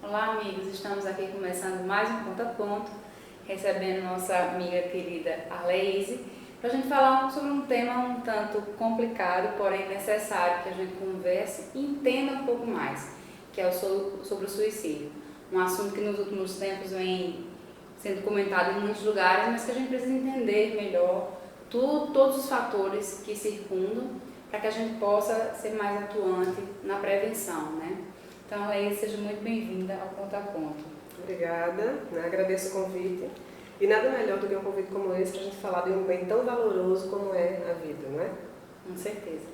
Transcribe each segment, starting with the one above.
Olá, amigos, estamos aqui começando mais um Ponto a Ponto, recebendo nossa amiga querida Arleise, para a gente falar sobre um tema um tanto complicado, porém necessário que a gente converse e entenda um pouco mais, que é sobre o suicídio. Um assunto que nos últimos tempos vem sendo comentado em muitos lugares, mas que a gente precisa entender melhor todos os fatores que circundam para que a gente possa ser mais atuante na prevenção, né? Então, Arleise, seja muito bem-vinda ao Ponto a Ponto. Obrigada, né? Agradeço o convite. E nada melhor do que um convite como esse para a gente falar de um bem tão valoroso como é a vida, não é? Com certeza.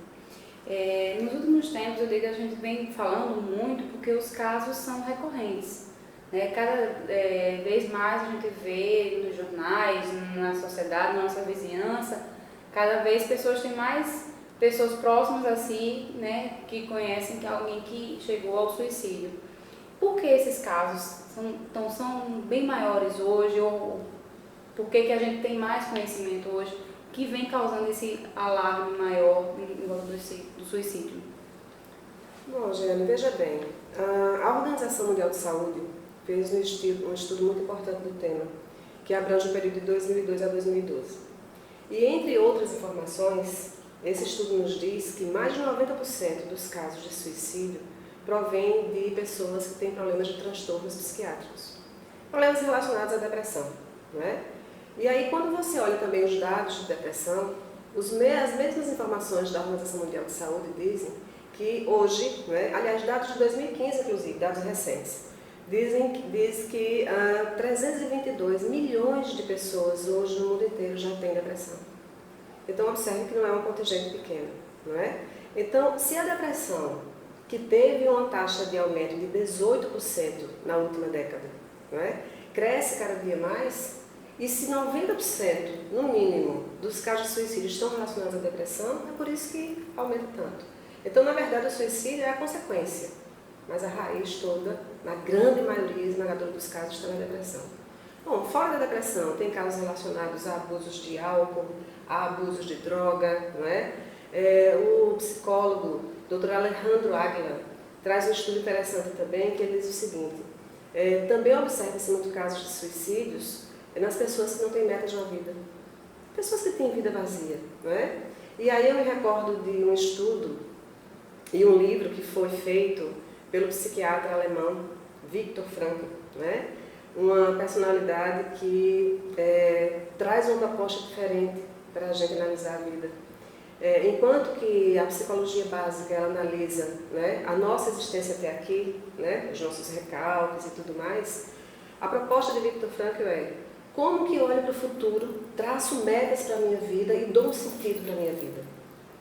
Nos últimos tempos, eu digo que a gente vem falando muito porque os casos são recorrentes, né? Cada vez mais a gente vê nos jornais, na sociedade, na nossa vizinhança, cada vez pessoas têm mais pessoas próximas a si, né, que conhecem que alguém que chegou ao suicídio. Por que esses casos são bem maiores hoje, ou por que a gente tem mais conhecimento hoje, que vem causando esse alarme maior em volta do suicídio? Bom, Jane, veja bem, a Organização Mundial de Saúde fez um estudo muito importante do tema, que abrange o período de 2002 a 2012. E entre outras informações, esse estudo nos diz que mais de 90% dos casos de suicídio provém de pessoas que têm problemas de transtornos psiquiátricos, problemas relacionados à depressão, não é? E aí, quando você olha também os dados de depressão, as mesmas informações da Organização Mundial de Saúde dizem que hoje, não é? Aliás, dados de 2015, inclusive, dados recentes, diz que 322 milhões de pessoas hoje no mundo inteiro já têm depressão. Então, observe que não é um contingente pequeno, não é? Então, se a depressão, que teve uma taxa de aumento de 18% na última década, não é? Cresce cada dia mais, e se 90%, no mínimo, dos casos de suicídio estão relacionados à depressão, é por isso que aumenta tanto. Então, na verdade, o suicídio é a consequência, mas a raiz toda, na grande maioria esmagadora dos casos, está na depressão. Bom, fora da depressão, tem casos relacionados a abusos de álcool, a abusos de droga, não é? O psicólogo, Dr. Alejandro Aguilar, traz um estudo interessante também, que ele diz o seguinte: também observa-se muito casos de suicídios nas pessoas que não têm metas na vida, pessoas que têm vida vazia, não é? E aí eu me recordo de um estudo e um livro que foi feito pelo psiquiatra alemão Viktor Frankl, não é? Uma personalidade que traz uma proposta diferente para a gente analisar a vida. Enquanto que a psicologia básica ela analisa, né, a nossa existência até aqui, né, os nossos recalques e tudo mais, a proposta de Viktor Frankl é como que eu olho para o futuro, traço metas para a minha vida e dou um sentido para a minha vida.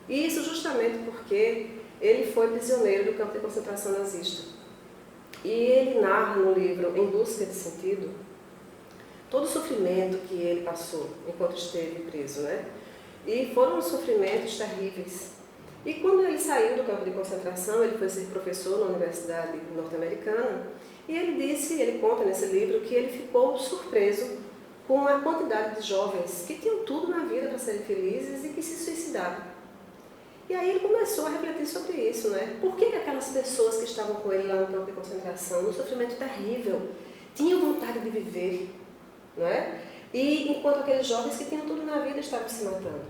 E isso justamente porque ele foi prisioneiro do campo de concentração nazista. E ele narra no livro Em Busca de Sentido todo o sofrimento que ele passou enquanto esteve preso, né? E foram sofrimentos terríveis. E quando ele saiu do campo de concentração, ele foi ser professor na Universidade Norte-Americana, e ele conta nesse livro que ele ficou surpreso com a quantidade de jovens que tinham tudo na vida para serem felizes e que se suicidaram. E aí ele começou a refletir sobre isso, né? Por que aquelas pessoas que estavam com ele lá no campo de concentração, num sofrimento terrível, tinham vontade de viver, não é? E enquanto aqueles jovens que tinham tudo na vida estavam se matando.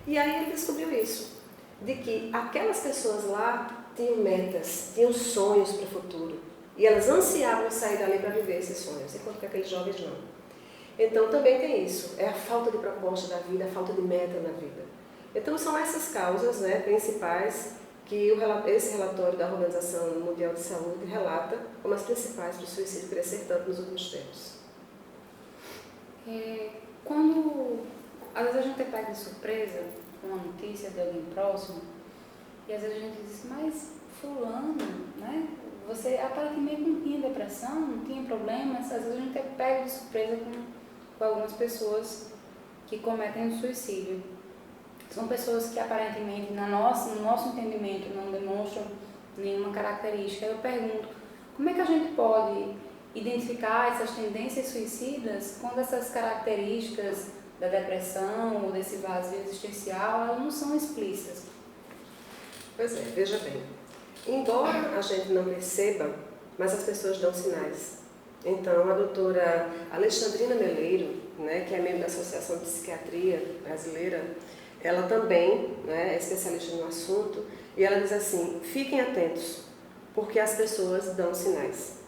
E aí ele descobriu isso, de que aquelas pessoas lá tinham metas, tinham sonhos para o futuro. E elas ansiavam sair dali para viver esses sonhos, enquanto que aqueles jovens não. Então também tem isso, é a falta de proposta da vida, a falta de meta na vida. Então são essas causas, né, principais que esse relatório da Organização Mundial de Saúde relata como as principais para o suicídio crescer tanto nos últimos tempos. Quando às vezes a gente é pego de surpresa com uma notícia de alguém próximo, e às vezes a gente diz, mas fulano, né? Você aparentemente não tinha depressão, não tinha problemas, às vezes a gente é pego de surpresa com algumas pessoas que cometem o suicídio. São pessoas que aparentemente, no nosso entendimento, não demonstram nenhuma característica. Eu pergunto, como é que a gente pode identificar essas tendências suicidas quando essas características da depressão ou desse vazio existencial, elas não são explícitas? Pois é, veja bem, embora a gente não perceba mas as pessoas dão sinais. Então, a doutora Alexandrina Meleiro, né, que é membro da Associação de Psiquiatria Brasileira, ela também, né, é especialista no assunto, e ela diz assim: fiquem atentos, porque as pessoas dão sinais.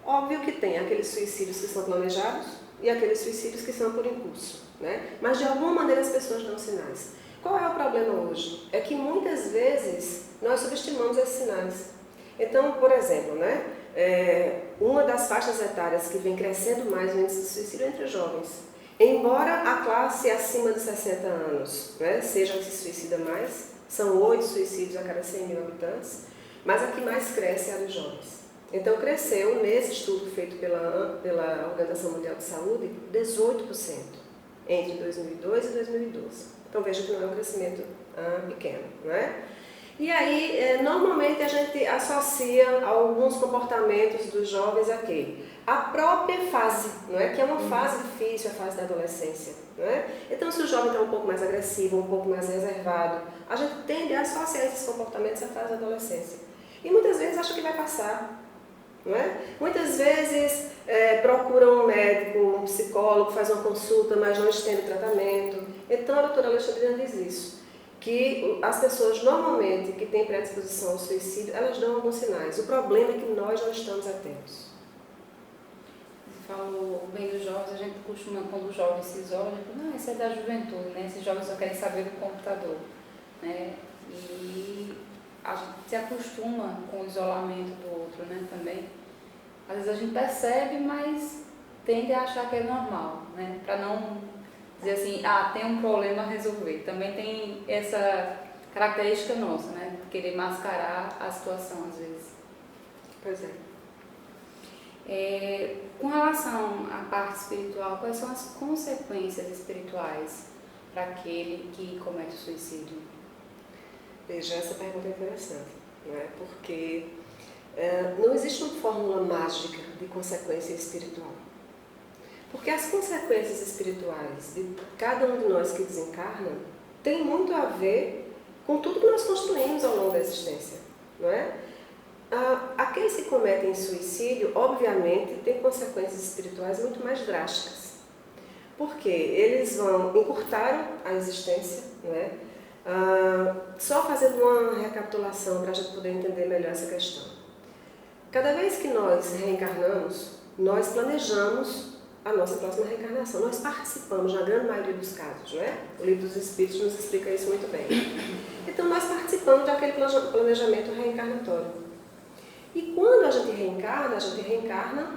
Óbvio que tem aqueles suicídios que são planejados e aqueles suicídios que são por impulso, né? Mas de alguma maneira as pessoas dão sinais. Qual é o problema hoje? É que muitas vezes nós subestimamos esses sinais. Então, por exemplo, né, uma das faixas etárias que vem crescendo mais o índice de suicídio é entre os jovens. Embora a classe acima de 60 anos, né, seja a que se suicida mais, são 8 suicídios a cada 100 mil habitantes, mas a que mais cresce é a dos jovens. Então, cresceu, nesse estudo feito pela Organização Mundial de Saúde, 18% entre 2002 e 2012. Então, veja que não é um crescimento pequeno, não é? E aí, normalmente a gente associa alguns comportamentos dos jovens a quê? A própria fase, não é? Que é uma fase difícil, a fase da adolescência, não é? Então, se o jovem está um pouco mais agressivo, um pouco mais reservado, a gente tende a associar esses comportamentos à fase da adolescência. E muitas vezes acha que vai passar, não é? Muitas vezes procuram um médico, um psicólogo, faz uma consulta, mas não estende o tratamento. Então, a doutora Alexandrina diz isso, que as pessoas normalmente que têm predisposição ao suicídio, elas dão alguns sinais. O problema é que nós não estamos atentos. Você falou bem dos jovens, a gente costuma, quando os jovens se isolam, a gente fala, não, isso é da juventude, né? Esses jovens só querem saber do computador, né? E a gente se acostuma com o isolamento do outro, né, também. Às vezes a gente percebe, mas tende a achar que é normal, né? Para não dizer assim, tem um problema a resolver. Também tem essa característica nossa, né? Querer mascarar a situação, às vezes. Pois é. Com relação à parte espiritual, quais são as consequências espirituais para aquele que comete o suicídio? Veja, essa pergunta é interessante, não é? Porque não existe uma fórmula mágica de consequência espiritual. Porque as consequências espirituais de cada um de nós que desencarna tem muito a ver com tudo que nós construímos ao longo da existência, não é? Aqueles que cometem suicídio, obviamente, têm consequências espirituais muito mais drásticas. Porque eles encurtaram a existência, não é? Só fazendo uma recapitulação para a gente poder entender melhor essa questão. Cada vez que nós reencarnamos, nós planejamos a nossa próxima reencarnação. Nós participamos, na grande maioria dos casos, não é? O Livro dos Espíritos nos explica isso muito bem. Então, nós participamos daquele planejamento reencarnatório. E quando a gente reencarna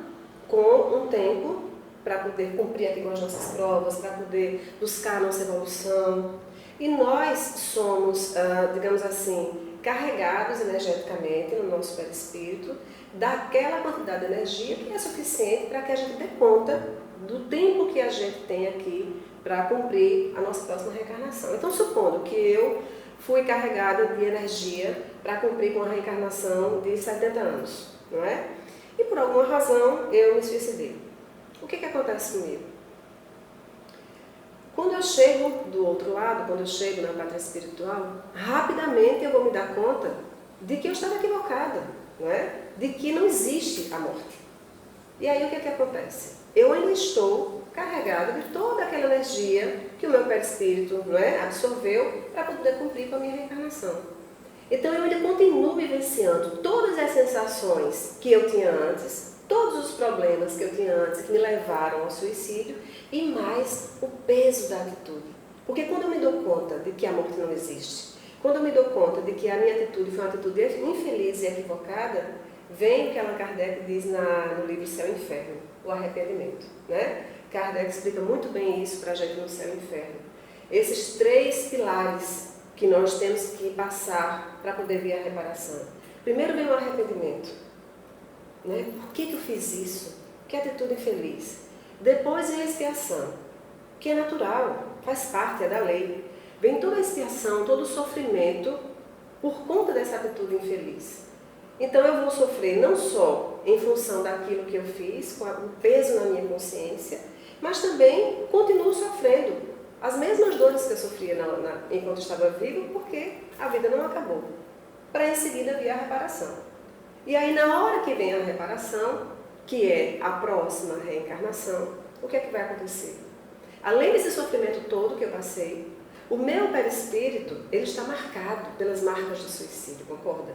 com um tempo para poder cumprir aqui com as nossas provas, para poder buscar a nossa evolução. E nós somos, digamos assim, carregados energeticamente no nosso perispírito daquela quantidade de energia que é suficiente para que a gente dê conta do tempo que a gente tem aqui para cumprir a nossa próxima reencarnação. Então, supondo que eu fui carregada de energia para cumprir com a reencarnação de 70 anos, não é? E por alguma razão eu me suicidei. O que acontece comigo? Quando eu chego do outro lado, quando eu chego na pátria espiritual, rapidamente eu vou me dar conta de que eu estava equivocada, não é? De que não existe a morte. E aí o que acontece? Eu ainda estou carregada de toda aquela energia que o meu perispírito, não é, absorveu para poder cumprir com a minha reencarnação. Então eu ainda continuo vivenciando todas as sensações que eu tinha antes, todos os problemas que eu tinha antes que me levaram ao suicídio e mais o peso da atitude. Porque quando eu me dou conta de que a morte não existe, quando eu me dou conta de que a minha atitude foi uma atitude infeliz e equivocada, vem o que Allan Kardec diz no livro Céu e Inferno, o arrependimento, né? Kardec explica muito bem isso para a gente no Céu e Inferno. Esses 3 pilares que nós temos que passar para poder ver a reparação. Primeiro vem o arrependimento. Né? Por que eu fiz isso? Que atitude infeliz. Depois vem a expiação, que é natural, faz parte, é da lei. Vem toda a expiação, todo o sofrimento por conta dessa atitude infeliz. Então eu vou sofrer não só em função daquilo que eu fiz, com o peso na minha consciência, mas também continuo sofrendo as mesmas dores que eu sofria enquanto estava vivo, porque a vida não acabou. Para em seguida vir a reparação. E aí, na hora que vem a reparação, que é a próxima reencarnação, o que é que vai acontecer? Além desse sofrimento todo que eu passei, o meu perispírito, ele está marcado pelas marcas do suicídio, concorda?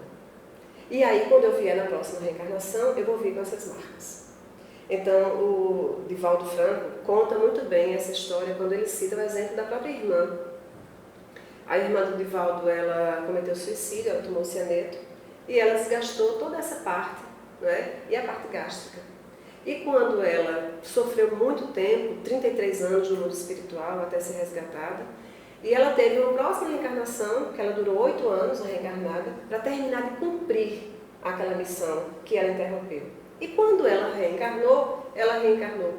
E aí, quando eu vier na próxima reencarnação, eu vou vir com essas marcas. Então, o Divaldo Franco conta muito bem essa história quando ele cita o exemplo da própria irmã. A irmã do Divaldo, ela cometeu suicídio, ela tomou cianeto, e ela desgastou toda essa parte, né? E a parte gástrica. E quando ela sofreu muito tempo, 33 anos no mundo espiritual, até ser resgatada, e ela teve uma próxima reencarnação, que ela durou 8 anos reencarnada, para terminar de cumprir aquela missão que ela interrompeu. E quando ela reencarnou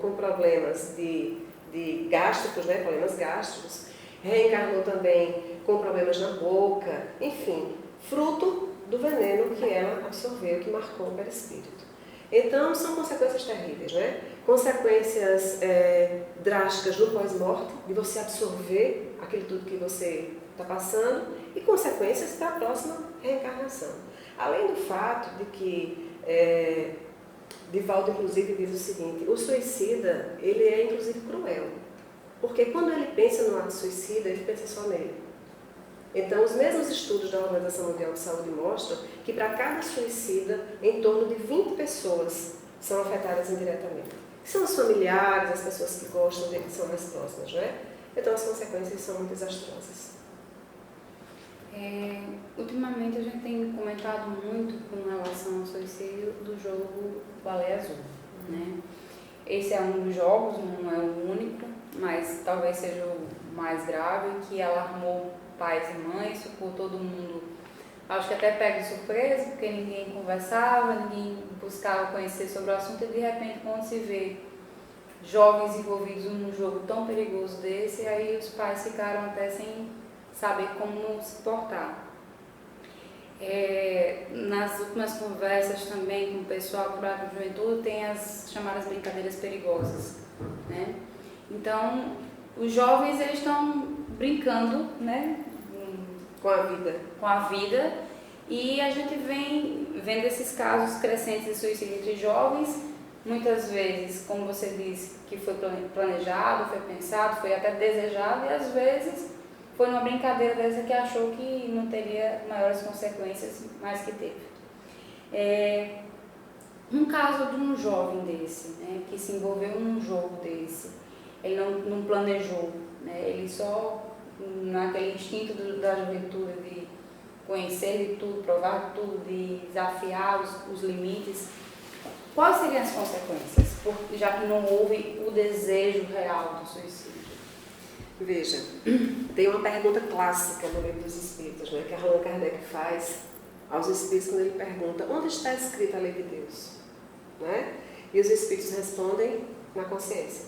com problemas de gástricos, né? Problemas gástricos, reencarnou também com problemas na boca, enfim, fruto do veneno que ela absorveu, que marcou o perispírito. Então, são consequências terríveis, né? Consequências drásticas no pós-morte, de você absorver aquilo tudo que você está passando, e consequências para a próxima reencarnação. Além do fato de que Divaldo, inclusive, diz o seguinte: o suicida, ele é, inclusive, cruel. Porque quando ele pensa no ato suicida, ele pensa só nele. Então, os mesmos estudos da Organização Mundial de Saúde mostram que para cada suicida, em torno de 20 pessoas são afetadas indiretamente. São os familiares, as pessoas que gostam dele, que são mais próximas, não é? Então, as consequências são muito desastrosas. Ultimamente, a gente tem comentado muito com relação ao suicídio do jogo Baleia Azul, né? Esse é um dos jogos, não é o único, mas talvez seja o mais grave, que alarmou pais e mães, ficou todo mundo, acho que até pega de surpresa, porque ninguém conversava, ninguém buscava conhecer sobre o assunto, e de repente, quando se vê jovens envolvidos num jogo tão perigoso desse, aí os pais ficaram até sem saber como se portar. Nas últimas conversas também com o pessoal do Brasil de Juventude, tem as chamadas brincadeiras perigosas, né? Então, os jovens, eles estão brincando, né, Com a vida. Com a vida, e a gente vem vendo esses casos crescentes de suicídio entre jovens, muitas vezes, como você disse, que foi planejado, foi pensado, foi até desejado, e às vezes foi numa brincadeira dessa que achou que não teria maiores consequências, mas que teve. Um caso de um jovem desse, né, que se envolveu num jogo desse, ele não planejou, né, ele só, naquele instinto da juventude de conhecer de tudo, provar de tudo, de desafiar os limites, quais seriam as consequências, já que não houve o desejo real do suicídio? Veja, tem uma pergunta clássica no Livro dos Espíritos, né, que Allan Kardec faz aos Espíritos quando ele pergunta: onde está escrita a lei de Deus? Né? E os Espíritos respondem: na consciência.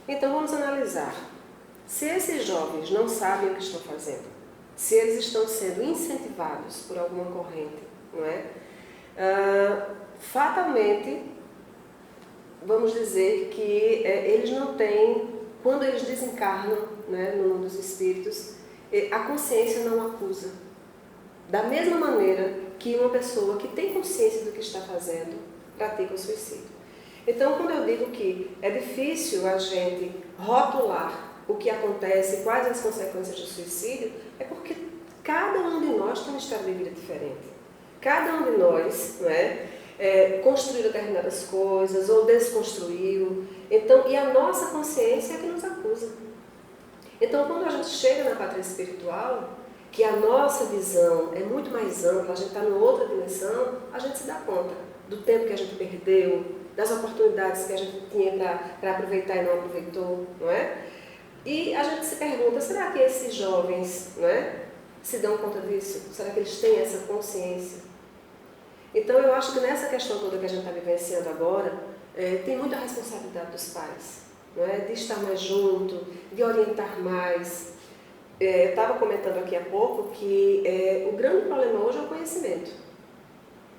Então vamos analisar. Se esses jovens não sabem o que estão fazendo, se eles estão sendo incentivados por alguma corrente, não é? Fatalmente, vamos dizer que eles não têm, quando eles desencarnam, né, no mundo dos espíritos, a consciência não acusa. Da mesma maneira que uma pessoa que tem consciência do que está fazendo pratica o suicídio. Então, quando eu digo que é difícil a gente rotular o que acontece, quais as consequências do suicídio, é porque cada um de nós tem uma história de vida diferente. Cada um de nós, não é, construiu determinadas coisas ou desconstruiu. Então, e a nossa consciência é que nos acusa. Então, quando a gente chega na pátria espiritual, que a nossa visão é muito mais ampla, a gente está numa outra dimensão, a gente se dá conta do tempo que a gente perdeu, das oportunidades que a gente tinha para aproveitar e não aproveitou, não é? E a gente se pergunta: será que esses jovens, não é, se dão conta disso? Será que eles têm essa consciência? Então, eu acho que nessa questão toda que a gente está vivenciando agora, tem muita responsabilidade dos pais, não é? De estar mais junto, de orientar mais. Eu estava comentando aqui há pouco que o grande problema hoje é o conhecimento,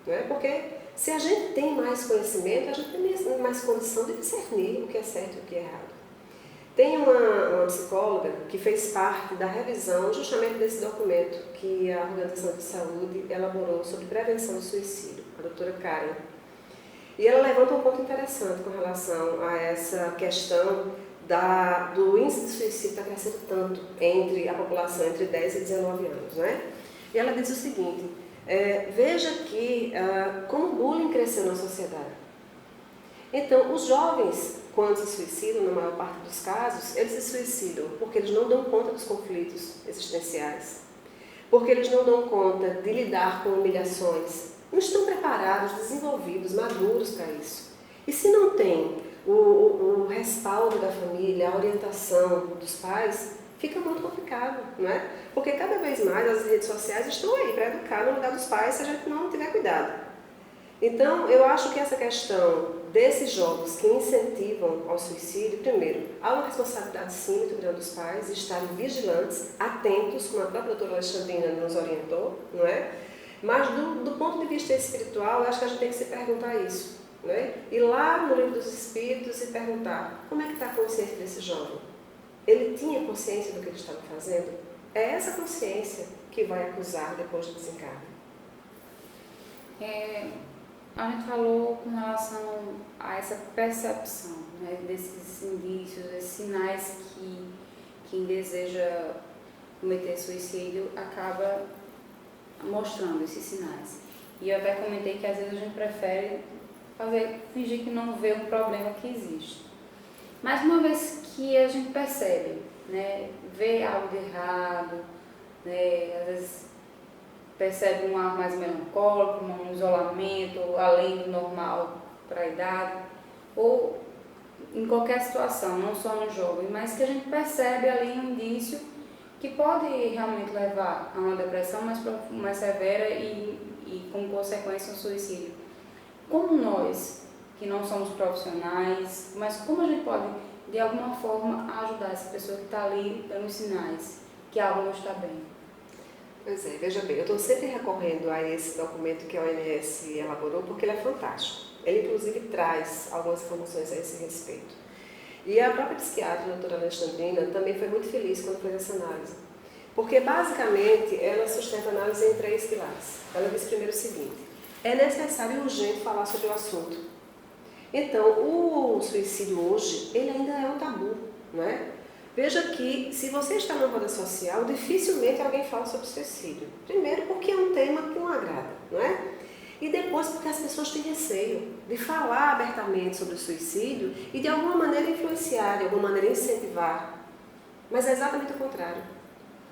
não é? Porque se a gente tem mais conhecimento, a gente tem mais condição de discernir o que é certo e o que é errado. Tem uma psicóloga que fez parte da revisão justamente desse documento que a Organização de Saúde elaborou sobre prevenção do suicídio, a doutora Karen. E ela levanta um ponto interessante com relação a essa questão do índice de suicídio está crescendo tanto entre a população entre 10 e 19 anos, né? E ela diz o seguinte, veja que como o bullying cresceu na sociedade. Então, os jovens, quando se suicidam, na maior parte dos casos, eles se suicidam porque eles não dão conta dos conflitos existenciais, porque eles não dão conta de lidar com humilhações, não estão preparados, desenvolvidos, maduros para isso. E se não tem o respaldo da família, a orientação dos pais, fica muito complicado, não é? Porque cada vez mais as redes sociais estão aí para educar no lugar dos pais se a gente não tiver cuidado. Então, eu acho que essa questão desses jogos que incentivam ao suicídio, primeiro, há uma responsabilidade sim muito grande dos pais de estarem vigilantes, atentos, como a própria doutora Alexandrina nos orientou, não é? Mas do ponto de vista espiritual, eu acho que a gente tem que se perguntar isso, não é? Ir lá no livro dos Espíritos e perguntar, como é que está a consciência desse jovem? Ele tinha consciência do que ele estava fazendo? É essa consciência que vai acusar depois do desencarne. A gente falou com relação a essa percepção, né, desses indícios, desses sinais que quem deseja cometer suicídio acaba mostrando esses sinais. E eu até comentei que às vezes a gente prefere fingir que não vê um problema que existe. Mas uma vez que a gente percebe, né, vê algo de errado, né, às vezes percebe um ar mais melancólico, um isolamento além do normal para a idade, ou em qualquer situação, não só no jovem, mas que a gente percebe ali um indício que pode realmente levar a uma depressão mais severa e como consequência um suicídio. Como nós, que não somos profissionais, mas como a gente pode de alguma forma ajudar essa pessoa que está ali dando sinais que algo não está bem? Pois é, veja bem, eu estou sempre recorrendo a esse documento que a OMS elaborou porque ele é fantástico. Ele, inclusive, traz algumas informações a esse respeito. E a própria psiquiatra, a doutora Alexandrina, também foi muito feliz quando fez essa análise. Porque, basicamente, ela sustenta a análise em 3 pilares. Ela diz primeiro o seguinte, é necessário e urgente falar sobre o assunto. Então, o suicídio hoje, ele ainda é um tabu, não é? Veja que, se você está numa roda social, dificilmente alguém fala sobre suicídio. Primeiro, porque é um tema que não agrada, não é? E depois, porque as pessoas têm receio de falar abertamente sobre o suicídio e, de alguma maneira, influenciar, de alguma maneira, incentivar. Mas é exatamente o contrário.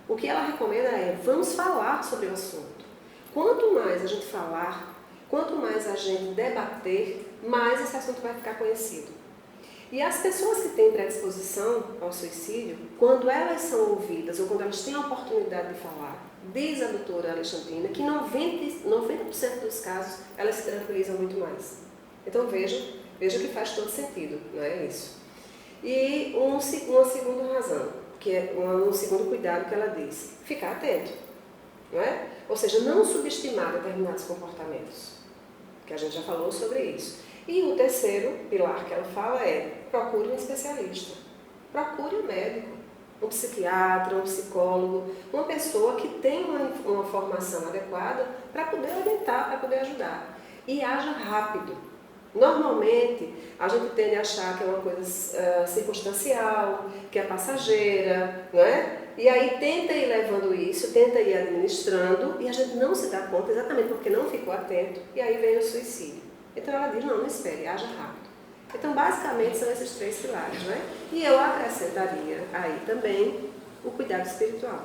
O que ela recomenda é, vamos falar sobre o assunto. Quanto mais a gente falar, quanto mais a gente debater, mais esse assunto vai ficar conhecido. E as pessoas que têm predisposição ao suicídio, quando elas são ouvidas ou quando elas têm a oportunidade de falar, diz a doutora Alexandrina que 90% dos casos elas se tranquilizam muito mais. Então veja que faz todo sentido, não é isso? E uma segunda razão, que é um segundo cuidado que ela diz, ficar atento, não é? Ou seja, não subestimar determinados comportamentos, que a gente já falou sobre isso. E o terceiro pilar que ela fala é, procure um especialista, procure um médico, um psiquiatra, um psicólogo, uma pessoa que tenha uma formação adequada para poder orientar, para poder ajudar. E haja rápido. Normalmente, a gente tende a achar que é uma coisa circunstancial, que é passageira, não é? E aí tenta ir levando isso, tenta ir administrando, e a gente não se dá conta exatamente porque não ficou atento, e aí vem o suicídio. Então ela diz, não espere, haja rápido. Então basicamente são esses 3 pilares, não é? E eu acrescentaria aí também o cuidado espiritual.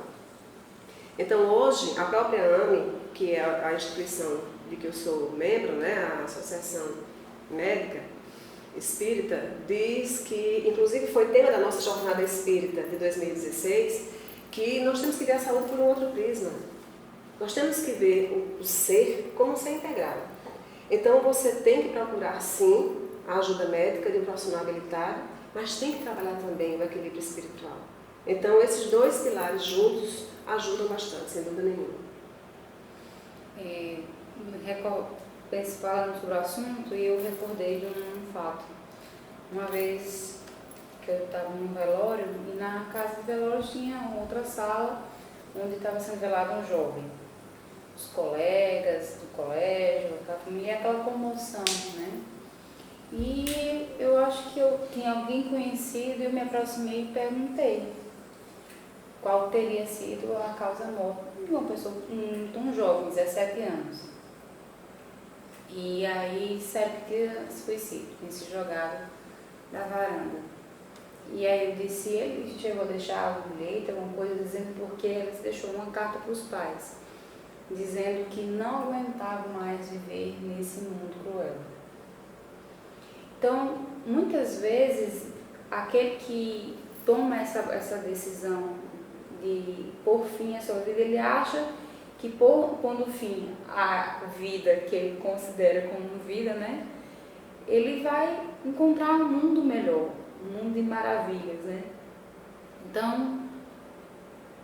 Então hoje a própria AME, que é a instituição de que eu sou membro, né, a Associação Médica Espírita, diz que, inclusive foi tema da nossa Jornada Espírita de 2016, que nós temos que ver a saúde por um outro prisma. Nós temos que ver o ser como um ser integral. Então você tem que procurar sim a ajuda médica de um profissional habilitado, mas tem que trabalhar também o equilíbrio espiritual. Então esses 2 pilares juntos ajudam bastante, sem dúvida nenhuma. Falando sobre o assunto, e eu recordei de um fato. Uma vez que eu estava num velório, e na casa de velório tinha outra sala onde estava sendo velado um jovem. Os colegas do colégio, aquela família, aquela comoção, né? E eu acho que eu tinha alguém conhecido e eu me aproximei e perguntei qual teria sido a causa morta de uma pessoa, um jovem, 17 anos. E aí disseram que tinha suicídio, tinha se jogado da varanda. E aí eu disse, ele chegou a deixar algum bilhete, alguma coisa, dizendo porque ele deixou uma carta para os pais, dizendo que não aguentava mais viver nesse mundo cruel. Então, muitas vezes, aquele que toma essa decisão de pôr fim à sua vida, ele acha que pondo fim à vida que ele considera como vida, né, ele vai encontrar um mundo melhor, um mundo de maravilhas, né? Então,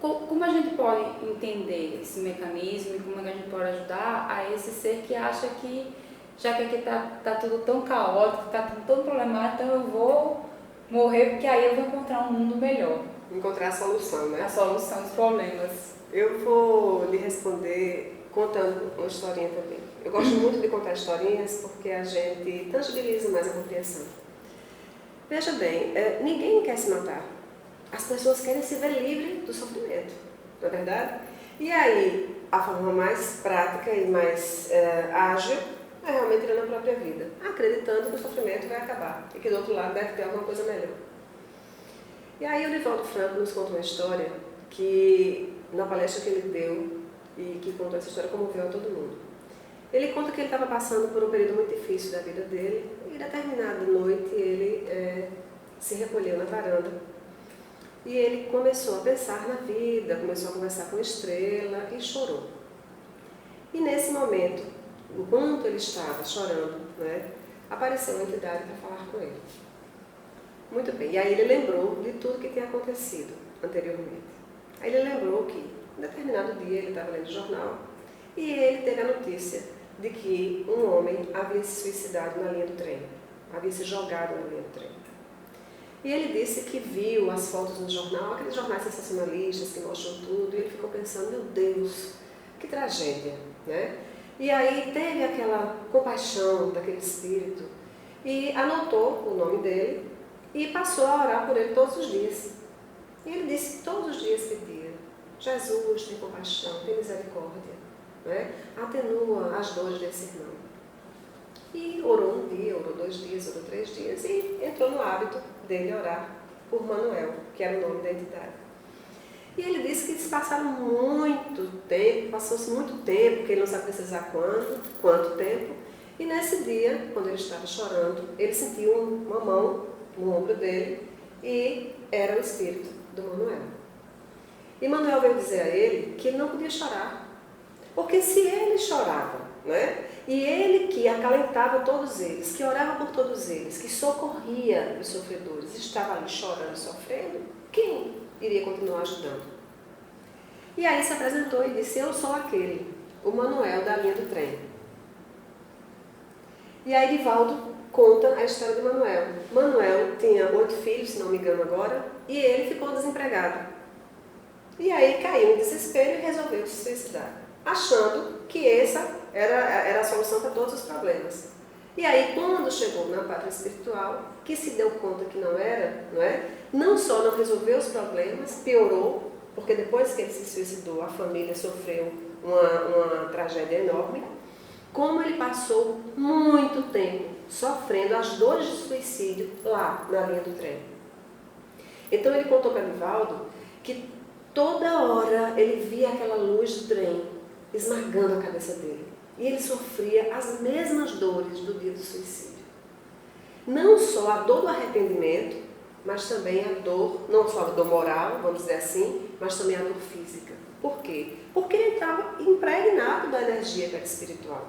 como a gente pode entender esse mecanismo e como a gente pode ajudar a esse ser que acha que, já que aqui está tudo tão caótico, está tudo tão problemático, então eu vou morrer porque aí eu vou encontrar um mundo melhor. Encontrar a solução, né? A solução dos problemas. Eu vou lhe responder contando uma historinha também. Eu gosto muito de contar historinhas porque a gente tangibiliza mais a compreensão. Veja bem, ninguém quer se matar. As pessoas querem se ver livre do sofrimento, não é verdade? E aí, a forma mais prática e mais ágil é realmente ir na própria vida, acreditando que o sofrimento vai acabar e que do outro lado deve ter alguma coisa melhor. E aí o Divaldo Franco nos conta uma história que, na palestra que ele deu e que contou essa história, comoveu a todo mundo. Ele conta que ele estava passando por um período muito difícil da vida dele e, determinada noite, ele se recolheu na varanda e ele começou a pensar na vida, começou a conversar com a estrela e chorou. E nesse momento, enquanto ele estava chorando, né, apareceu uma entidade para falar com ele. Muito bem, e aí ele lembrou de tudo que tinha acontecido anteriormente. Aí ele lembrou que, em determinado dia, ele estava lendo o jornal e ele teve a notícia de que um homem havia se suicidado na linha do trem, havia se jogado na linha do trem. E ele disse que viu as fotos no jornal, aqueles jornais sensacionalistas que mostram tudo, e ele ficou pensando, meu Deus, que tragédia, né? E aí teve aquela compaixão daquele espírito e anotou o nome dele e passou a orar por ele todos os dias. E ele disse que todos os dias pedia, Jesus, tem compaixão, tem misericórdia, né? Atenua as dores desse irmão. E orou um dia, orou 2 dias, orou 3 dias e entrou no hábito dele orar por Manuel, que era o nome da entidade. E ele disse que se passaram muito tempo, passou-se muito tempo, que ele não sabe precisar quanto tempo, e nesse dia, quando ele estava chorando, ele sentiu uma mão no ombro dele e era o espírito do Manuel. E Manuel veio dizer a ele que ele não podia chorar, porque se ele chorava, né, e ele que acalentava todos eles, que orava por todos eles, que socorria os sofredores, estava ali chorando, sofrendo, quem iria continuar ajudando? E aí se apresentou e disse, eu sou aquele, o Manuel da linha do trem. E aí Divaldo conta a história de Manuel. Manuel tinha 8 filhos, se não me engano agora, e ele ficou desempregado. E aí caiu em desespero e resolveu se suicidar, achando que essa era a solução para todos os problemas. E aí, quando chegou na pátria espiritual, que se deu conta que não era, não só não resolveu os problemas, piorou, porque depois que ele se suicidou, a família sofreu uma tragédia enorme, como ele passou muito tempo sofrendo as dores de suicídio lá na linha do trem. Então ele contou para Divaldo que toda hora ele via aquela luz do trem esmagando a cabeça dele. E ele sofria as mesmas dores do dia do suicídio. Não só a dor do arrependimento, mas também a dor, não só a dor moral, vamos dizer assim, mas também a dor física. Por quê? Porque ele estava impregnado da energia espiritual.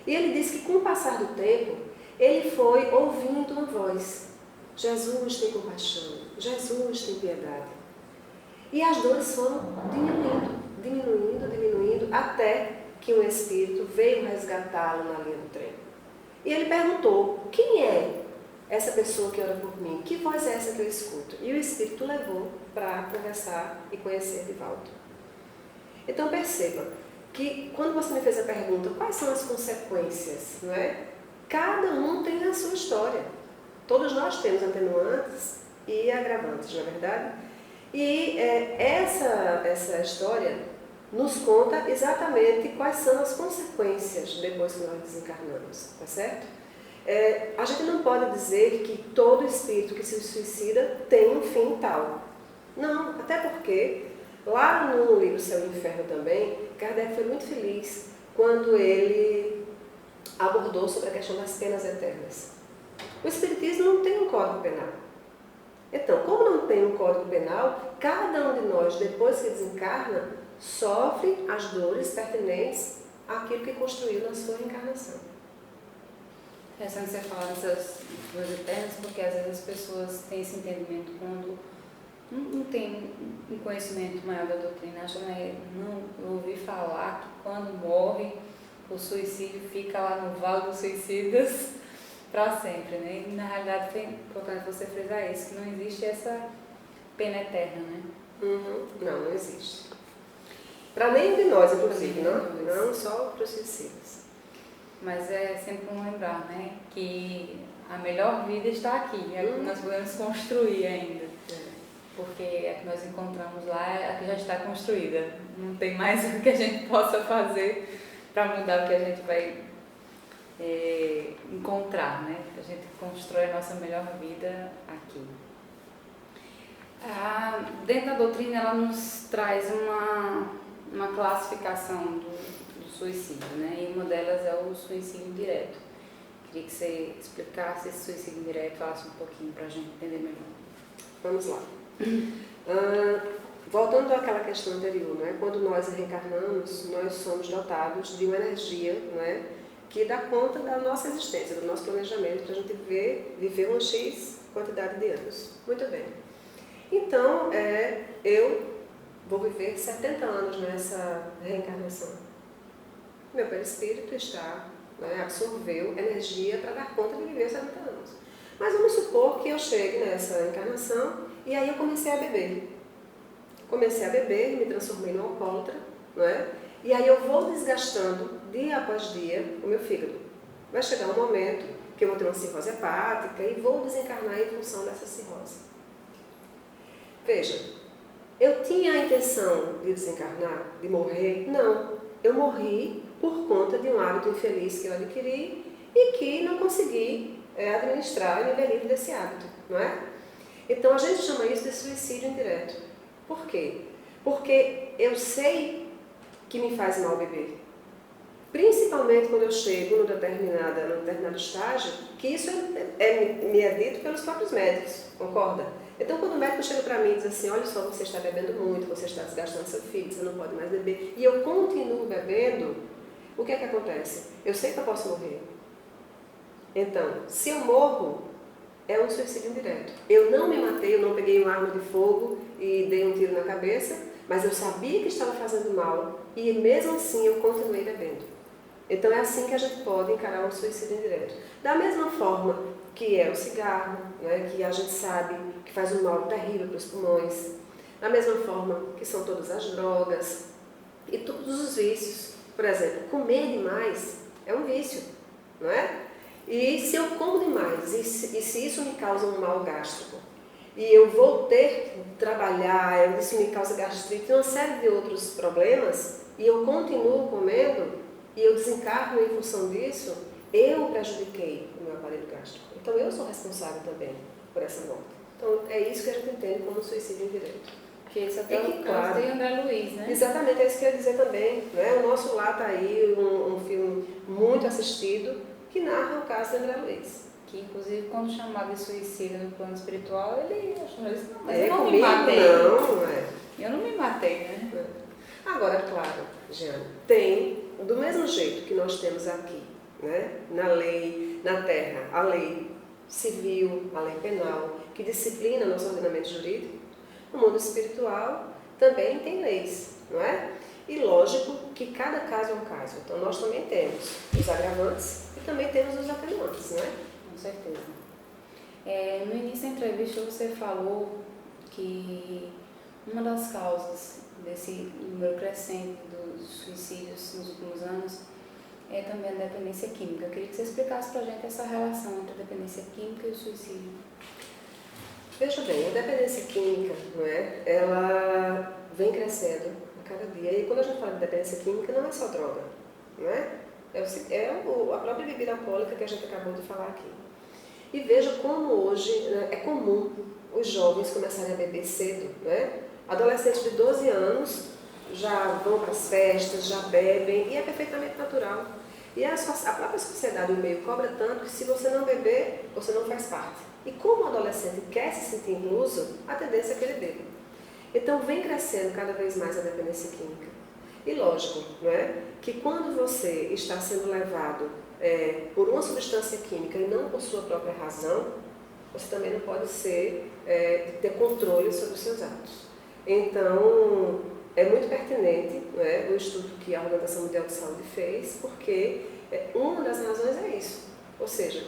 E ele disse que com o passar do tempo, ele foi ouvindo uma voz. Jesus tem compaixão, Jesus tem piedade. E as dores foram diminuindo, até que um espírito veio resgatá-lo na linha do trem. E ele perguntou, quem é essa pessoa que ora por mim? Que voz é essa que eu escuto? E o Espírito levou para conversar e conhecer Divaldo. Então perceba que quando você me fez a pergunta, quais são as consequências, não é? Cada um tem a sua história. Todos nós temos atenuantes e agravantes, não é verdade? E essa história nos conta exatamente quais são as consequências depois que nós desencarnamos, tá certo? A gente não pode dizer que todo espírito que se suicida tem um fim tal. Não, até porque lá no livro Céu e Inferno também, Kardec foi muito feliz quando ele abordou sobre a questão das penas eternas. O Espiritismo não tem um código penal. Então, como não tem um código penal, cada um de nós, depois que desencarna, sofre as dores pertinentes àquilo que construiu na sua reencarnação. É interessante você falar dessas dores eternas, porque às vezes as pessoas têm esse entendimento quando não tem um conhecimento maior da doutrina, acham, não, eu ouvi falar que quando morre, o suicídio fica lá no Vale dos Suicidas para sempre, né? E na realidade foi importante você frisar isso, que não existe essa pena eterna, né? Não existe. Para nenhum de nós, inclusive, não só para os suicidas. Mas é sempre bom lembrar, né? Que a melhor vida está aqui, é a que nós podemos construir ainda. Porque a que nós encontramos lá é a que já está construída. Não tem mais o que a gente possa fazer para mudar o que a gente vai encontrar, né? A gente constrói a nossa melhor vida aqui. Dentro da doutrina, ela nos traz uma classificação do suicídio, né? E uma delas é o suicídio direto. Queria que você explicasse esse suicídio direto, falasse um pouquinho para a gente entender melhor. Vamos lá. Voltando àquela questão anterior, né? Quando nós reencarnamos, nós somos dotados de uma energia, né? Que dá conta da nossa existência, do nosso planejamento, para a gente viver uma X quantidade de anos. Muito bem. Então, eu vou viver 70 anos nessa reencarnação. Meu perispírito absorveu energia para dar conta de viver 70 anos. Mas vamos supor que eu chegue nessa encarnação e aí eu comecei a beber. Comecei a beber, me transformei num alcoólatra, não é? E aí eu vou desgastando dia após dia o meu fígado. Vai chegar um momento que eu vou ter uma cirrose hepática e vou desencarnar em função dessa cirrose. Veja, eu tinha a intenção de desencarnar, de morrer? Não. Eu morri por conta de um hábito infeliz que eu adquiri e que não consegui administrar e me livre desse hábito, não é? Então a gente chama isso de suicídio indireto. Por quê? Porque eu sei que me faz mal beber. Principalmente quando eu chego num determinado estágio, que isso me é dito pelos próprios médicos, concorda? Então quando o médico chega para mim e diz assim, olha só, você está bebendo muito, você está desgastando seu fígado, você não pode mais beber, e eu continuo bebendo, o que é que acontece? Eu sei que eu posso morrer. Então, se eu morro, é um suicídio indireto. Eu não me matei, eu não peguei uma arma de fogo e dei um tiro na cabeça, mas eu sabia que estava fazendo mal e mesmo assim eu continuei bebendo. Então é assim que a gente pode encarar um suicídio indireto. Da mesma forma que é o cigarro, né, que a gente sabe que faz um mal terrível para os pulmões. Da mesma forma que são todas as drogas e todos os vícios. Por exemplo, comer demais é um vício, não é? E se eu como demais, e se isso me causa um mal gástrico, e eu vou ter que trabalhar, isso me causa gastrite, uma série de outros problemas, e eu continuo comendo, e eu desencarno em função disso, eu prejudiquei o meu aparelho gástrico. Então eu sou responsável também por essa morte. Então é isso que a gente entende como suicídio indireto. Que isso até o caso de André Luiz, né? Exatamente, é isso que eu ia dizer também. Né? O nosso Lar está aí, um filme muito assistido, que narra o caso de André Luiz. Que inclusive quando chamado de suicida no plano espiritual, ele achou isso, não, mas eu não me matei. Não. Eu não me matei, né? Agora, claro, Jeane, tem, do mesmo jeito que nós temos aqui, né, na lei, na Terra, a lei civil, a lei penal, que disciplina nosso ordenamento jurídico, no mundo espiritual também tem leis, não é? E lógico que cada caso é um caso. Então nós também temos os agravantes e também temos os atenuantes, não é? Com certeza. No início da entrevista você falou que uma das causas desse número crescente dos suicídios nos últimos anos é também a dependência química. Eu queria que você explicasse para a gente essa relação entre a dependência química e o suicídio. Veja bem, a dependência química, não é? Ela vem crescendo a cada dia. E quando a gente fala de dependência química, não é só droga, não é? A própria bebida alcoólica que a gente acabou de falar aqui. E veja como hoje, né, é comum os jovens começarem a beber cedo, né? Adolescentes de 12 anos já vão para as festas, já bebem, e é perfeitamente natural. E a própria sociedade, o meio, cobra tanto que se você não beber, você não faz parte. E como o adolescente quer se sentir incluso, a tendência é que ele beba. Então vem crescendo cada vez mais a dependência química. E lógico, não é? Que quando você está sendo levado por uma substância química e não por sua própria razão, você também não pode ter controle sobre os seus atos. Então, é muito pertinente, não é, o estudo que a Organização Mundial de Saúde fez, porque uma das razões é isso. Ou seja,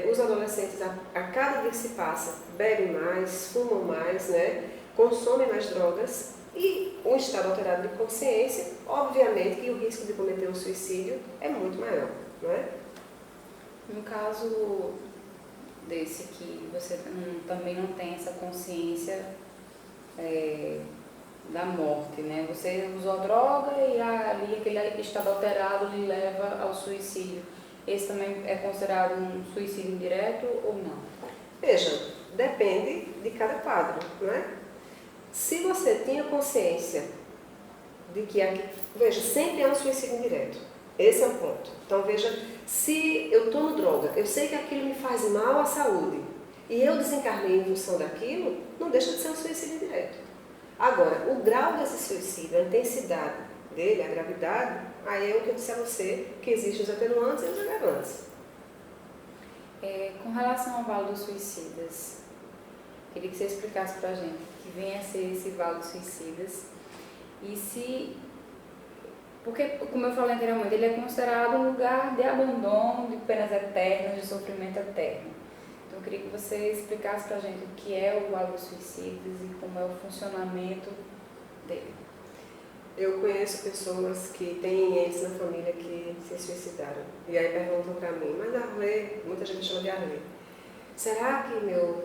os adolescentes, a cada dia que se passa, bebem mais, fumam mais, né, consomem mais drogas, e um estado alterado de consciência, obviamente que o risco de cometer um suicídio é muito maior, não é? No caso desse que você também não tem essa consciência da morte, né? Você usou droga e ali aquele estado alterado lhe leva ao suicídio. Esse também é considerado um suicídio indireto ou não? Veja, depende de cada quadro, não é? Se você tinha consciência de que veja, sempre é um suicídio indireto. Esse é o ponto. Então veja, se eu tomo droga, eu sei que aquilo me faz mal à saúde e eu desencarnei em função daquilo, não deixa de ser um suicídio indireto. Agora, o grau desse suicídio, a intensidade dele, a gravidade, aí é o que eu disse a você, que existem os atenuantes e os agravantes. Com relação ao Vale dos Suicidas, queria que você explicasse para a gente o que vem a ser esse Vale dos Suicidas e se... Porque, como eu falei anteriormente, ele é considerado um lugar de abandono, de penas eternas, de sofrimento eterno. Então, eu queria que você explicasse para a gente o que é o Vale dos Suicidas e como é o funcionamento dele. Eu conheço pessoas que têm entes na família que se suicidaram. E aí perguntam para mim, mas Arlê, muita gente chama de Arlê, será que meu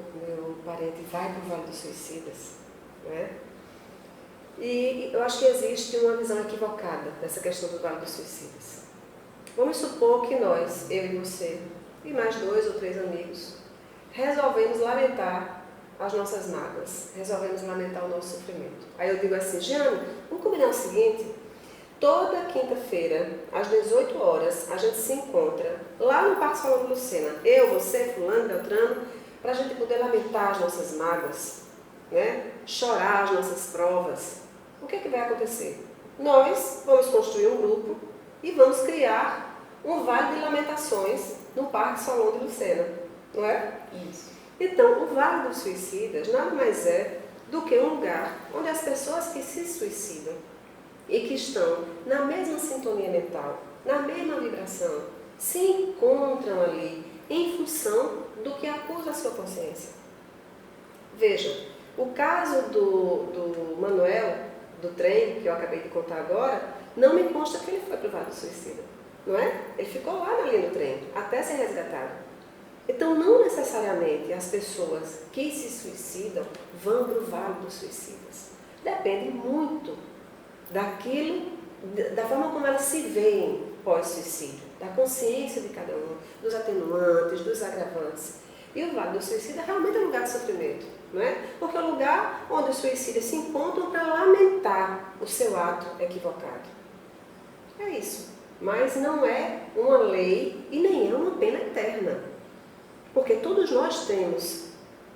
parente vai para o Vale dos Suicidas? Né? E eu acho que existe uma visão equivocada dessa questão do Vale dos Suicidas. Vamos supor que nós, eu e você, e mais 2 ou 3 amigos, resolvemos lamentar as nossas mágoas, resolvemos lamentar o nosso sofrimento. Aí eu digo assim, Jeane, vamos combinar o seguinte, toda quinta-feira, às 18 horas, a gente se encontra lá no Parque Solano Lucena, eu, você, fulano, Beltrano, para a gente poder lamentar as nossas mágoas, né? Chorar as nossas provas. O que é que vai acontecer? Nós vamos construir um grupo e vamos criar um vale de lamentações no Parque Solano de Lucena, não é? Isso. Então, o Vale dos Suicidas nada mais é do que um lugar onde as pessoas que se suicidam e que estão na mesma sintonia mental, na mesma vibração, se encontram ali em função do que acusa a sua consciência. Veja, o caso do Manuel, do trem, que eu acabei de contar agora, não me consta que ele foi para o Vale do Suicida, não é? Ele ficou lá na linha do trem, até ser resgatado. Então, não necessariamente as pessoas que se suicidam vão para o Vale dos Suicidas. Depende muito daquilo, da forma como elas se veem pós-suicídio, da consciência de cada um, dos atenuantes, dos agravantes. E o Vale do Suicida realmente é um lugar de sofrimento, não é? Porque é um lugar onde os suicidas se encontram para lamentar o seu ato equivocado. É isso. Mas não é uma lei e nem é uma pena eterna. Porque todos nós temos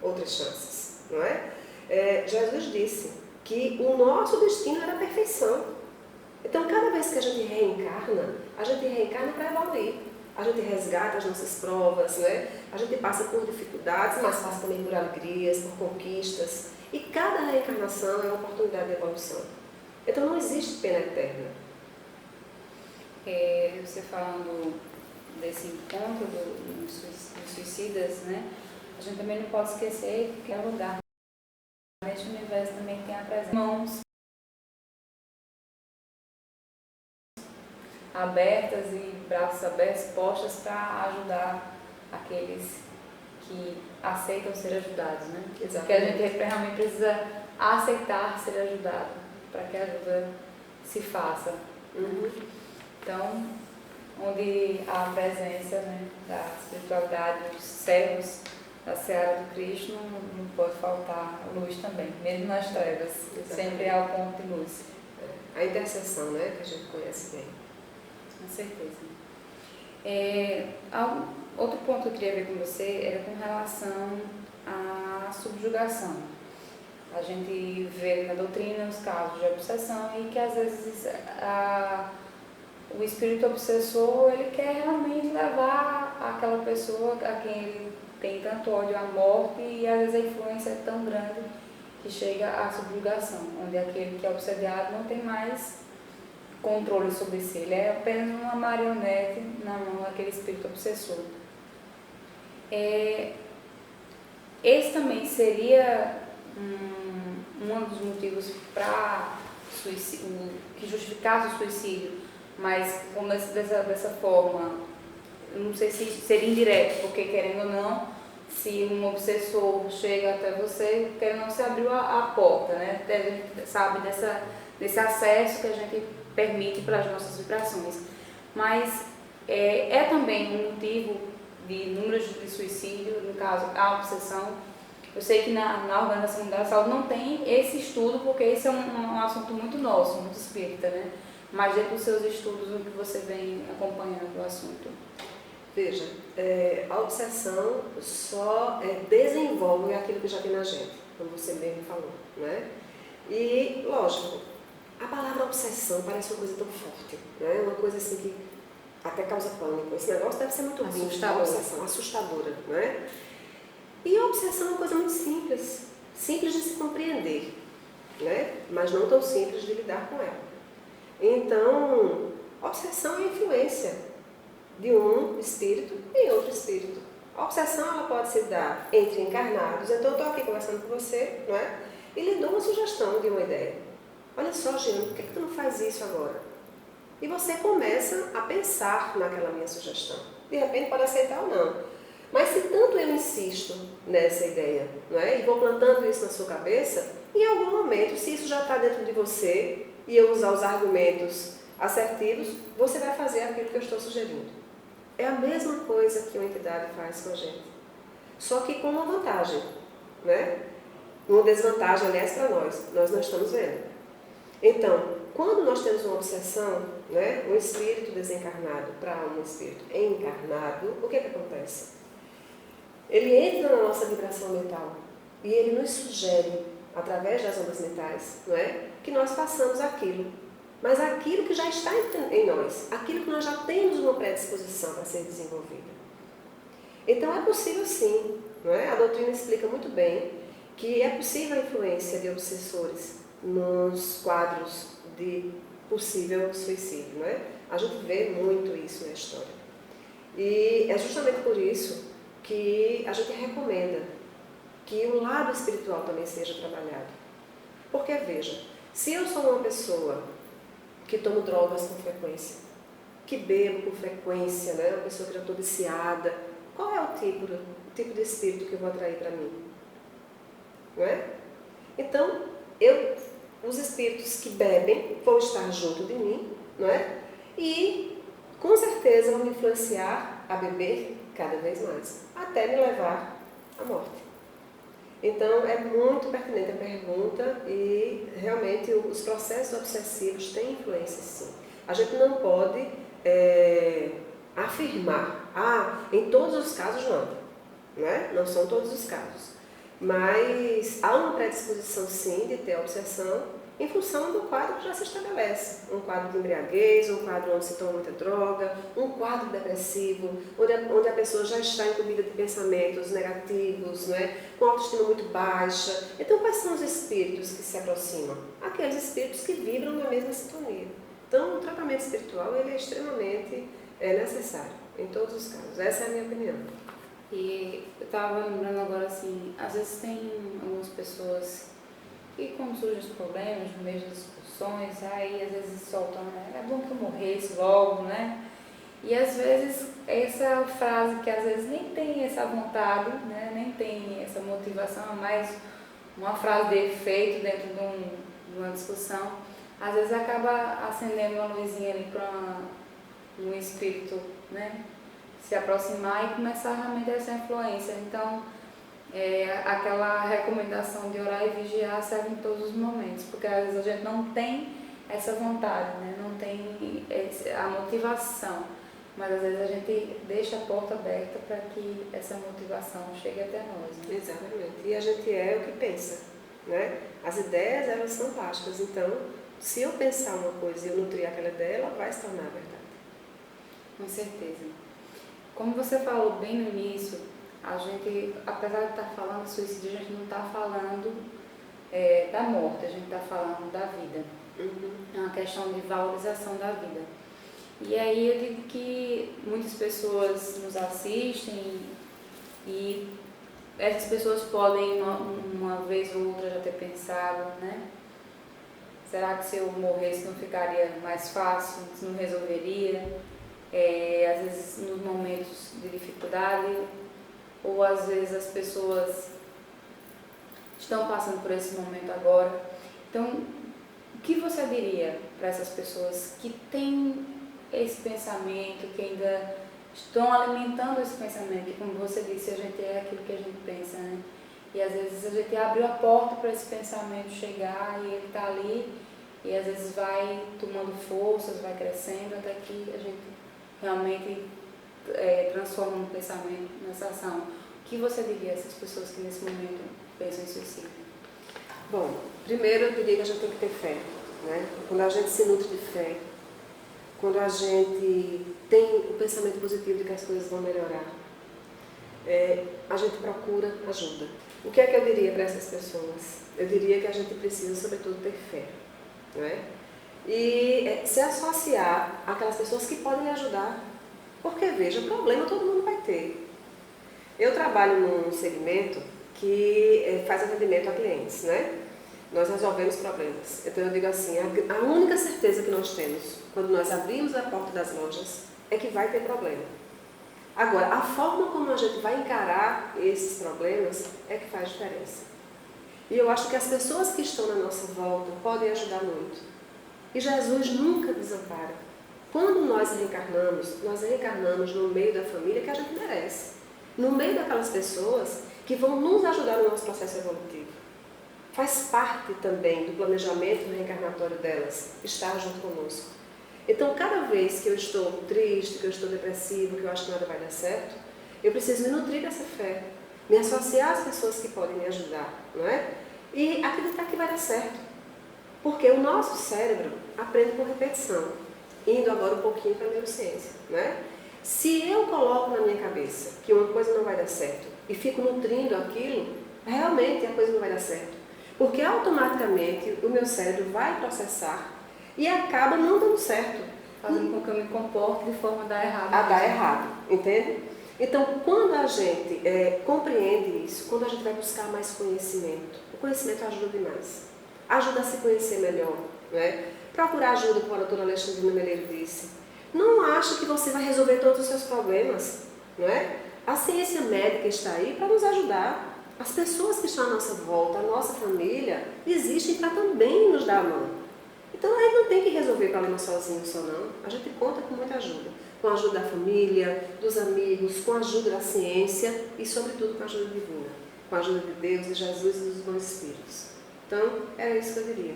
outras chances, não é? Jesus disse que o nosso destino era a perfeição. Então, cada vez que a gente reencarna para evoluir. A gente resgata as nossas provas, né? A gente passa por dificuldades, mas passa também por alegrias, por conquistas. E cada reencarnação é uma oportunidade de evolução. Então, não existe pena eterna. Você falando desse encontro dos suicidas, né? A gente também não pode esquecer que é lugar. Neste universo também tem a presença. Mãos abertas e braços abertos postas para ajudar aqueles que aceitam ser ajudados, né? Exatamente. Porque a gente realmente precisa aceitar ser ajudado para que a ajuda se faça. Então, onde há a presença, né, da espiritualidade, dos servos da seara do Cristo, não pode faltar luz também, mesmo nas trevas. Exatamente. Sempre há o ponto de luz. A intercessão, né, que a gente conhece bem. Com certeza. Outro ponto que eu queria ver com você era com relação à subjugação. A gente vê na doutrina os casos de obsessão e que às vezes o espírito obsessor ele quer realmente levar aquela pessoa a quem ele tem tanto ódio à morte e às vezes a influência é tão grande que chega à subjugação, onde aquele que é obsediado não tem mais controle sobre si, ele é apenas uma marionete na mão daquele espírito obsessor. Esse também seria um dos motivos para que justificasse o suicídio, mas como dessa forma, não sei se seria indireto, porque querendo ou não, se um obsessor chega até você, querendo ou não, você abriu a porta, né? A gente sabe desse acesso que a gente permite para as nossas vibrações. Mas é também um motivo de números de suicídio, no caso, a obsessão. Eu sei que na Organização Mundial da Saúde não tem esse estudo, porque esse é um assunto muito nosso, muito espírita, né? Mas dentro dos seus estudos, o que você vem acompanhando o assunto? Veja, a obsessão só desenvolve aquilo que já tem na gente, como você mesmo falou, né? E, lógico, a palavra obsessão parece uma coisa tão forte, né? Uma coisa assim que até causa pânico. Esse negócio deve ser muito ruim, uma obsessão assustadora, né? E a obsessão é uma coisa muito simples de se compreender, né? Mas não tão simples de lidar com ela. Então, obsessão é a influência de um espírito em outro espírito. A obsessão ela pode se dar entre encarnados. Então, eu estou aqui conversando com você, não é? E lhe dou uma sugestão de uma ideia. Olha só, Gino, por que tu não faz isso agora? E você começa a pensar naquela minha sugestão. De repente pode aceitar ou não. Mas se tanto eu insisto nessa ideia, não é? E vou plantando isso na sua cabeça, em algum momento, se isso já está dentro de você e eu usar os argumentos assertivos, você vai fazer aquilo que eu estou sugerindo. É a mesma coisa que uma entidade faz com a gente. Só que com uma vantagem, né? Uma desvantagem, aliás, para nós não estamos vendo. Então, quando nós temos uma obsessão, né, um espírito desencarnado para um espírito encarnado, o que acontece? Ele entra na nossa vibração mental e ele nos sugere, através das ondas mentais, não é, que nós façamos aquilo. Mas aquilo que já está em nós, aquilo que nós já temos uma predisposição para ser desenvolvida. Então é possível sim, não é? A doutrina explica muito bem que é possível a influência de obsessores nos quadros de possível suicídio, não é? A gente vê muito isso na história. E é justamente por isso que a gente recomenda que o lado espiritual também seja trabalhado. Porque, veja, se eu sou uma pessoa que tomo drogas com frequência, que bebo com frequência, né? Uma pessoa que já estou viciada, qual é o tipo de espírito que eu vou atrair para mim? Não é? Então, os espíritos que bebem vão estar junto de mim, não é? E, com certeza, vão me influenciar a beber cada vez mais, até me levar à morte. Então, é muito pertinente a pergunta e, realmente, os processos obsessivos têm influência, sim. A gente não pode afirmar, em todos os casos não, né? Não são todos os casos. Mas há uma predisposição, sim, de ter obsessão em função do quadro que já se estabelece. Um quadro de embriaguez, um quadro onde se toma muita droga, um quadro depressivo, onde a pessoa já está incumbida de pensamentos negativos, né? Com autoestima muito baixa. Então, quais são os espíritos que se aproximam? Aqueles espíritos que vibram na mesma sintonia. Então, o tratamento espiritual ele é extremamente necessário, em todos os casos. Essa é a minha opinião. E eu estava lembrando agora assim, às vezes tem algumas pessoas que quando surgem os problemas, no meio das discussões, aí às vezes soltam, né? É bom que eu morresse logo, né? E às vezes essa frase que às vezes nem tem essa vontade, né? Nem tem essa motivação, é mais uma frase de efeito dentro de uma discussão, às vezes acaba acendendo uma luzinha ali para um espírito, né? Se aproximar e começar realmente essa influência. Então, aquela recomendação de orar e vigiar serve em todos os momentos, porque às vezes a gente não tem essa vontade, né? Não tem a motivação, mas às vezes a gente deixa a porta aberta para que essa motivação chegue até nós. Né? Exatamente. E a gente é o que pensa, né? As ideias, elas são plásticas, então, se eu pensar uma coisa e eu nutrir aquela ideia, ela vai se tornar verdade. Com certeza. Como você falou bem no início, a gente, apesar de estar falando de suicídio, a gente não está falando da morte, a gente está falando da vida. Uhum. É uma questão de valorização da vida. E aí eu digo que muitas pessoas nos assistem e essas pessoas podem uma vez ou outra já ter pensado, né? Será que se eu morresse não ficaria mais fácil, se não resolveria? Às vezes nos momentos de dificuldade, ou às vezes as pessoas estão passando por esse momento agora. Então, o que você diria para essas pessoas que têm esse pensamento, que ainda estão alimentando esse pensamento? E como você disse, a gente é aquilo que a gente pensa, né? E às vezes a gente abriu a porta para esse pensamento chegar e ele está ali, e às vezes vai tomando forças, vai crescendo, até que a gente realmente transforma um pensamento nessa ação. O que você diria a essas pessoas que nesse momento pensam em suicídio? Bom, primeiro eu diria que a gente tem que ter fé, né? Quando a gente se nutre de fé, quando a gente tem o pensamento positivo de que as coisas vão melhorar, a gente procura ajuda. O que é que eu diria para essas pessoas? Eu diria que a gente precisa, sobretudo, ter fé, não é? E se associar àquelas pessoas que podem ajudar. Porque, veja, problema todo mundo vai ter. Eu trabalho num segmento que faz atendimento a clientes, né? Nós resolvemos problemas. Então eu digo assim, a única certeza que nós temos quando nós abrimos a porta das lojas é que vai ter problema. Agora, a forma como a gente vai encarar esses problemas é que faz diferença. E eu acho que as pessoas que estão na nossa volta podem ajudar muito. E Jesus nunca desampara. Quando nós reencarnamos no meio da família que a gente merece. No meio daquelas pessoas que vão nos ajudar no nosso processo evolutivo. Faz parte também do planejamento reencarnatório delas, estar junto conosco. Então, cada vez que eu estou triste, que eu estou depressivo, que eu acho que nada vai dar certo, eu preciso me nutrir dessa fé, me associar às pessoas que podem me ajudar, não é? E acreditar que vai dar certo. Porque o nosso cérebro aprende por repetição, indo agora um pouquinho para a neurociência, não é? Se eu coloco na minha cabeça que uma coisa não vai dar certo e fico nutrindo aquilo, realmente a coisa não vai dar certo. Porque automaticamente o meu cérebro vai processar e acaba não dando certo. Fazendo com que eu me comporte de forma a dar errado. A dar errado, entende? Então, quando a gente compreende isso, quando a gente vai buscar mais conhecimento, o conhecimento ajuda demais. Ajuda a se conhecer melhor, não é? Procurar ajuda, como a doutora Alexandrina Meleiro disse. Não ache que você vai resolver todos os seus problemas, não é? A ciência médica está aí para nos ajudar. As pessoas que estão à nossa volta, a nossa família, existem para também nos dar a mão. Então a gente não tem que resolver o problema sozinho só não. A gente conta com muita ajuda. Com a ajuda da família, dos amigos, com a ajuda da ciência e sobretudo com a ajuda divina. Com a ajuda de Deus, de Jesus e dos bons espíritos. Então, era isso que eu diria.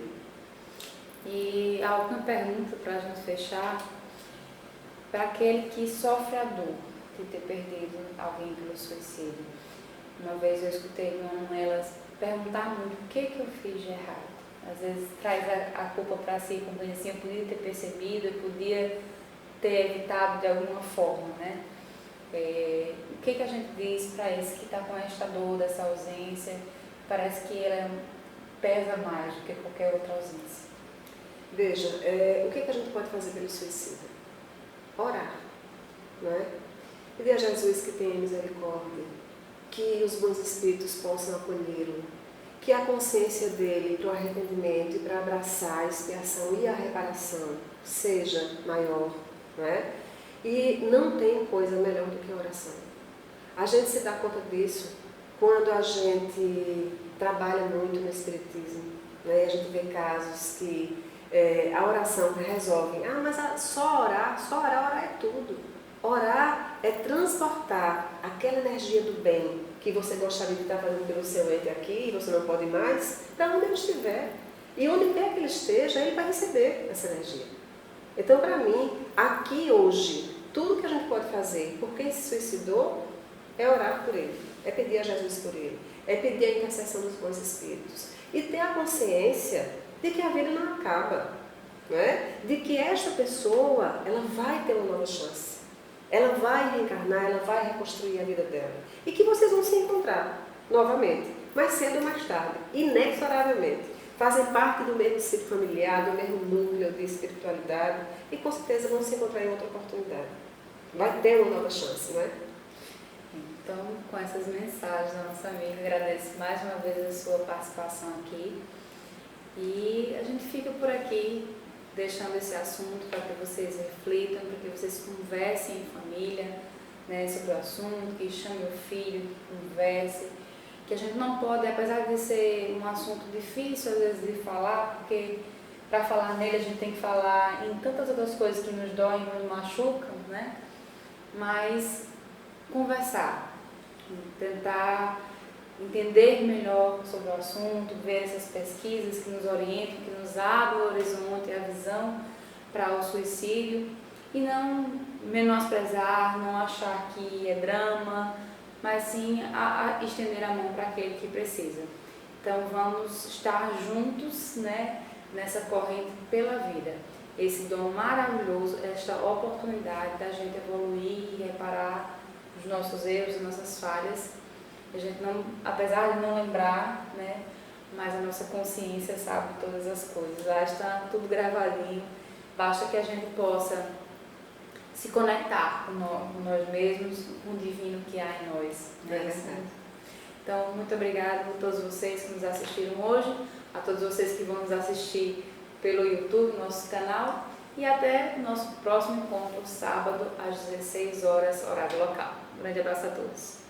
E a última pergunta para a gente fechar, para aquele que sofre a dor de ter perdido alguém pelo suicídio. Uma vez eu escutei uma delas perguntar muito o que eu fiz de errado. Às vezes traz a culpa para si, como assim, eu podia ter percebido, eu podia ter evitado de alguma forma, né? O que a gente diz para esse que está com esta dor, dessa ausência? Parece que ela pesa mais do que qualquer outra ausência. Veja, o que a gente pode fazer pelo suicídio? Orar, não é? pedir a Jesus que tenha misericórdia, que os bons espíritos possam acolhê-lo, que a consciência dele para o arrependimento e para abraçar a expiação e a reparação seja maior, não é? E não tem coisa melhor do que a oração. A gente se dá conta disso quando a gente trabalha muito no espiritismo, né? A gente vê casos que a oração resolve. Mas só orar é tudo. Orar é transportar aquela energia do bem que você gostaria de estar fazendo pelo seu ente aqui e você não pode mais, para onde ele estiver. E onde quer que ele esteja, ele vai receber essa energia. Então, para mim, aqui hoje, tudo que a gente pode fazer por quem se suicidou é orar por ele, é pedir a Jesus por ele, é pedir a intercessão dos bons espíritos e ter a consciência de que a vida não acaba, não é? De que esta pessoa ela vai ter uma nova chance, ela vai reencarnar, ela vai reconstruir a vida dela e que vocês vão se encontrar novamente, mais cedo ou mais tarde, inexoravelmente. Fazem parte do mesmo ciclo familiar, do mesmo núcleo de espiritualidade e com certeza vão se encontrar em outra oportunidade. Vai ter uma nova chance, não é? Então, com essas mensagens da nossa amiga, agradeço mais uma vez a sua participação aqui. E a gente fica por aqui, deixando esse assunto para que vocês reflitam, para que vocês conversem em família, né, sobre o assunto, que chame o filho, que converse. Que a gente não pode, apesar de ser um assunto difícil às vezes de falar, porque para falar nele a gente tem que falar em tantas outras coisas que nos doem, nos machucam, né? Mas conversar, tentar entender melhor sobre o assunto, ver essas pesquisas que nos orientam, que nos abrem o horizonte, a visão para o suicídio e não menosprezar, não achar que é drama, mas sim a estender a mão para aquele que precisa. Então vamos estar juntos, né, nessa corrente pela vida. Esse dom maravilhoso, esta oportunidade da gente evoluir e reparar os nossos erros, as nossas falhas. A gente não, apesar de não lembrar, né, mas a nossa consciência sabe todas as coisas. Lá está tudo gravadinho. Basta que a gente possa se conectar com nós mesmos, com o divino que há em nós. Né? Então, muito obrigada a todos vocês que nos assistiram hoje, a todos vocês que vão nos assistir pelo YouTube, nosso canal, e até o nosso próximo encontro, sábado, às 16 horas, horário local. Um grande abraço a todos.